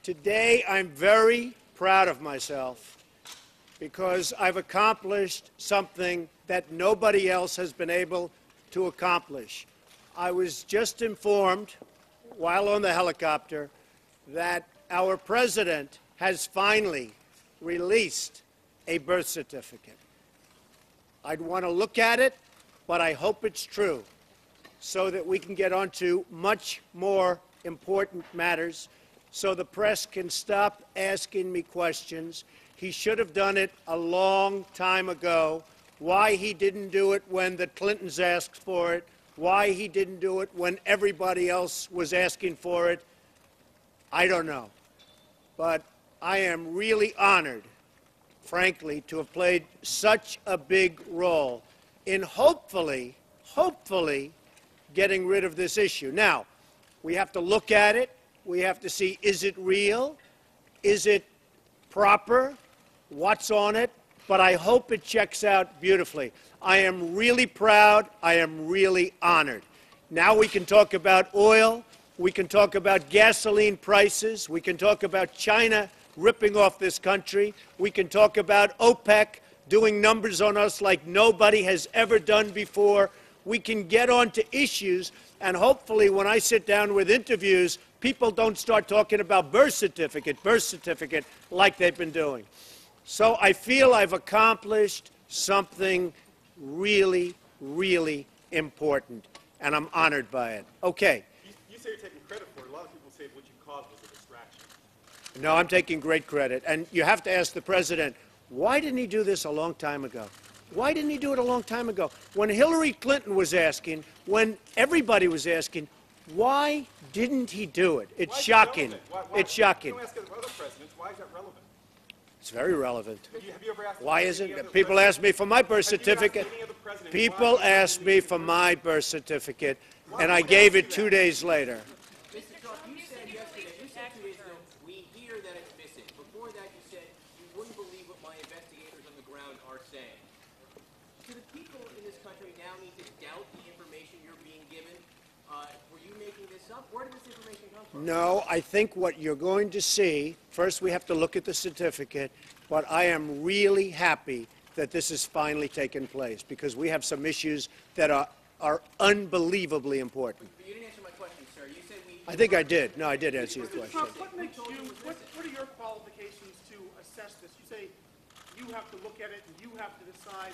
Today, I'm very proud of myself because I've accomplished something that nobody else has been able to accomplish. I was just informed, while on the helicopter, that our president has finally released a birth certificate. I'd want to look at it, but I hope it's true, so that we can get on to much more important matters, so the press can stop asking me questions. He should have done it a long time ago. Why he didn't do it when the Clintons asked for it, why he didn't do it when everybody else was asking for it, I don't know. But I am really honored, frankly, to have played such a big role in hopefully getting rid of this issue. Now, we have to look at it. We have to see, is it real? Is it proper? What's on it? But I hope it checks out beautifully. I am really proud. I am really honored. Now we can talk about oil. We can talk about gasoline prices. We can talk about China ripping off this country. We can talk about OPEC doing numbers on us like nobody has ever done before. We can get on to issues, and hopefully when I sit down with interviews, people don't start talking about birth certificate, like they've been doing. So I feel I've accomplished something really, really important, and I'm honored by it. Okay. You say you're taking credit for it. A lot of people say what you caused was a distraction. No, I'm taking great credit. And you have to ask the president, why didn't he do this a long time ago? Why didn't he do it a long time ago? When Hillary Clinton was asking, when everybody was asking, why didn't he do it? It's shocking. It's shocking. You don't ask other presidents. Why is that relevant? It's very relevant. Have you ever asked Why isn't it? People ask me for my birth certificate. People asked me for my birth certificate, and I gave it 2 days later. Mr. Trump, you said yesterday, you said 2 days ago, we hear that it's missing. Before that, you said you wouldn't believe what my investigators on the ground are saying. Do the people in this country now need to doubt the information you're being given? Were you making this up? Where did this information come from? No, I think what you're going to see, first we have to look at the certificate, but I am really happy that this has finally taken place because we have some issues that are unbelievably important. But you didn't answer my question, sir. You said we... I think I did. No, I did answer your question. Trump, what are your qualifications to assess this? You say you have to look at it and you have to decide.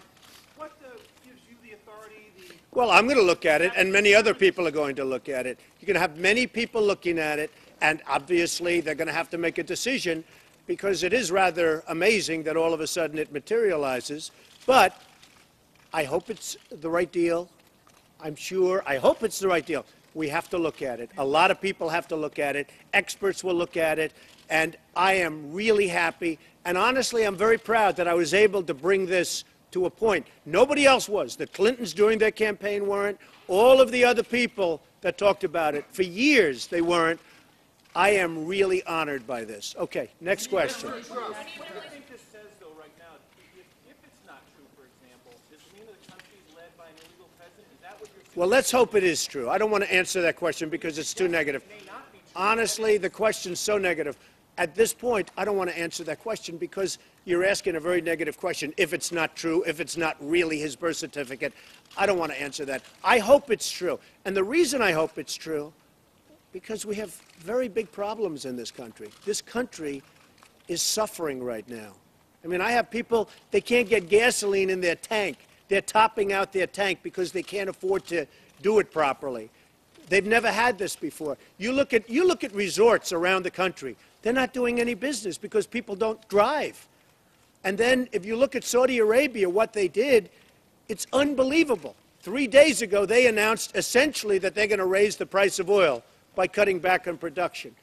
What gives you the authority, Well, I'm going to look at it, and many other people are going to look at it. You're going to have many people looking at it, and obviously they're going to have to make a decision because it is rather amazing that all of a sudden it materializes. But I hope it's the right deal. I'm sure. I hope it's the right deal. We have to look at it. A lot of people have to look at it. Experts will look at it. And I am really happy. And honestly, I'm very proud that I was able to bring this to a point. Nobody else was. The Clintons during their campaign weren't. All of the other people that talked about it, for years they weren't. I am really honored by this. Okay, next question. what do you think this says, though, right now? If it's not true, for example, does it mean that the country is led by an illegal president? Is that what you're saying? Well, let's hope it is true. I don't want to answer that question because it's too negative. Honestly, the question's so negative. At this point, I don't want to answer that question because you're asking a very negative question. If it's not true, if it's not really his birth certificate, I don't want to answer that. I hope it's true. And the reason I hope it's true, because we have very big problems in this country. This country is suffering right now. I mean, I have people, they can't get gasoline in their tank. They're topping out their tank because they can't afford to do it properly. They've never had this before. You look at resorts around the country. They're not doing any business because people don't drive. And then if you look at Saudi Arabia, what they did, it's unbelievable. 3 days ago, they announced essentially that they're going to raise the price of oil by cutting back on production.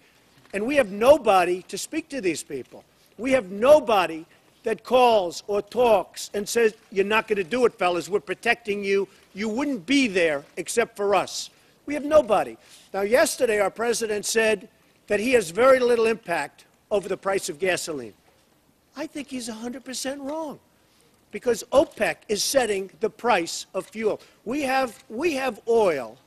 And we have nobody to speak to these people. We have nobody that calls or talks and says, you're not going to do it, fellas. We're protecting you. You wouldn't be there except for us. We have nobody. Now, yesterday, our president said that he has very little impact over the price of gasoline. I think he's 100% wrong because OPEC is setting the price of fuel. We have oil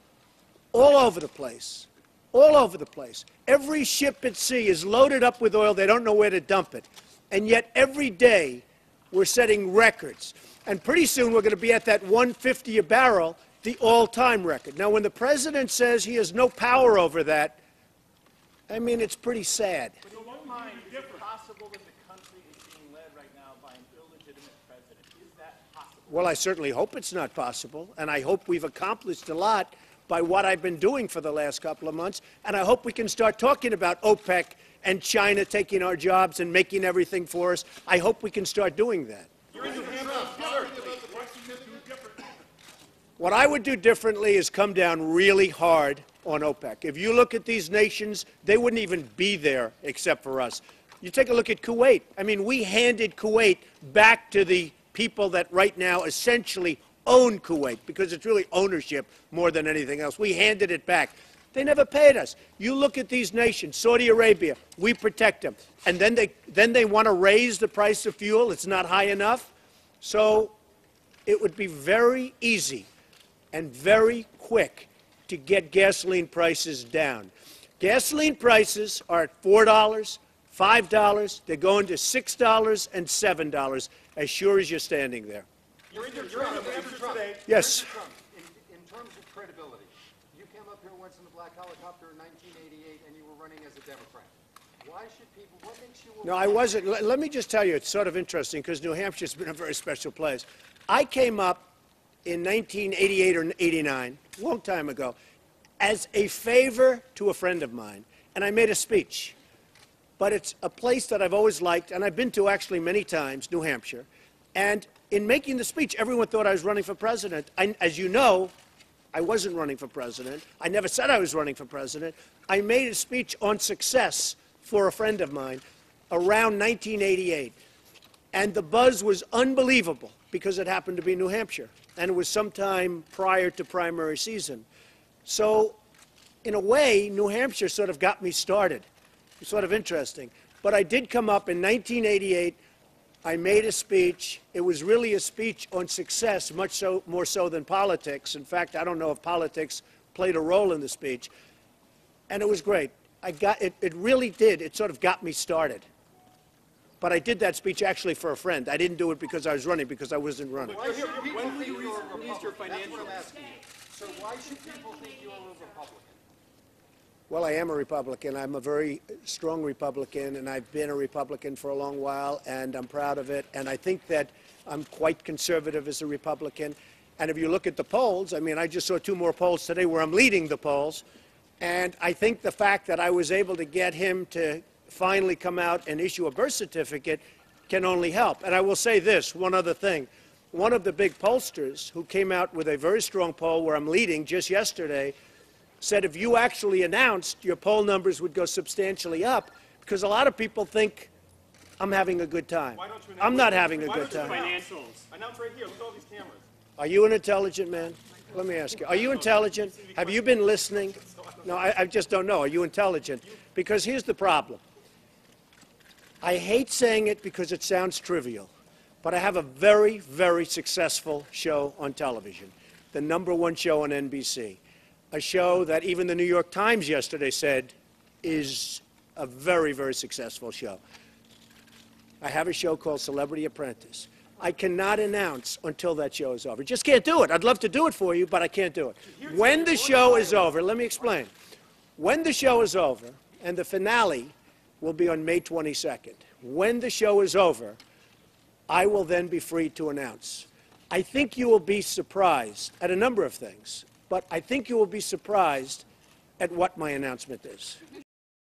all over the place. all over the place. Every ship at sea is loaded up with oil. They don't know where to dump it. And yet every day we're setting records. And pretty soon we're going to be at that 150 a barrel, the all-time record. Now, when the president says he has no power over that, I mean, it's pretty sad. But in your mind, is it possible that the country is being led right now by an illegitimate president? Is that possible? Well, I certainly hope it's not possible, and I hope we've accomplished a lot by what I've been doing for the last couple of months, and I hope we can start talking about OPEC and China taking our jobs and making everything for us. I hope we can start doing that. What I would do differently is come down really hard on OPEC. If you look at these nations, they wouldn't even be there except for us. You take a look at Kuwait. I mean, we handed Kuwait back to the people that right now essentially own Kuwait, because it's really ownership more than anything else. We handed it back. They never paid us. You look at these nations, Saudi Arabia, we protect them. And then they want to raise the price of fuel. It's not high enough. So it would be very easy and very quick to get gasoline prices down. Gasoline prices are at $4, $5. They're going to $6 and $7 as sure as you're standing there. Mr. Trump, Yes. Mr. Trump, in terms of credibility, you came up here once in a black helicopter in 1988 and you were running as a Democrat. Why should people, what makes you... No, I wasn't. Let me just tell you, it's sort of interesting because New Hampshire's been a very special place. I came up in 1988 or 89, a long time ago, as a favor to a friend of mine, and I made a speech. But it's a place that I've always liked, and I've been to actually many times, New Hampshire. And in making the speech, everyone thought I was running for president. As you know, I wasn't running for president. I never said I was running for president. I made a speech on success for a friend of mine around 1988. And the buzz was unbelievable because it happened to be New Hampshire. And it was sometime prior to primary season. So, in a way, New Hampshire sort of got me started. It's sort of interesting. But I did come up in 1988. I made a speech. It was really a speech on success, much so, more so than politics. In fact, I don't know if politics played a role in the speech. And it was great. It really did. It sort of got me started. But I did that speech actually for a friend. I didn't do it because I was running, because I wasn't running. Why should people think you're a Republican? That's what I'm asking you. So why should people think you're a Republican? Well, I am a Republican. I'm a very strong Republican, and I've been a Republican for a long while, and I'm proud of it. And I think that I'm quite conservative as a Republican. And if you look at the polls, I mean, I just saw 2 more polls today where I'm leading the polls. And I think the fact that I was able to get him to finally come out and issue a birth certificate can only help. And I will say this, one other thing. One of the big pollsters who came out with a very strong poll where I'm leading just yesterday said if you actually announced, your poll numbers would go substantially up, because a lot of people think I'm having a good time. Why don't you I'm not having a Why good don't you time. announce? Announce right here. Look at all these cameras. Are you an intelligent man? Let me ask you. Are you intelligent? Have you been listening? No, I just don't know. Are you intelligent? Because here's the problem. I hate saying it because it sounds trivial, but I have a very, very successful show on television, the #1 show on NBC, a show that even the New York Times yesterday said is a very, very successful show. I have a show called Celebrity Apprentice. I cannot announce until that show is over. Just can't do it. I'd love to do it for you, but I can't do it. When the show is over, let me explain. When the show is over, and the finale will be on May 22nd. When the show is over, I will then be free to announce. I think you will be surprised at a number of things, but I think you will be surprised at what my announcement is.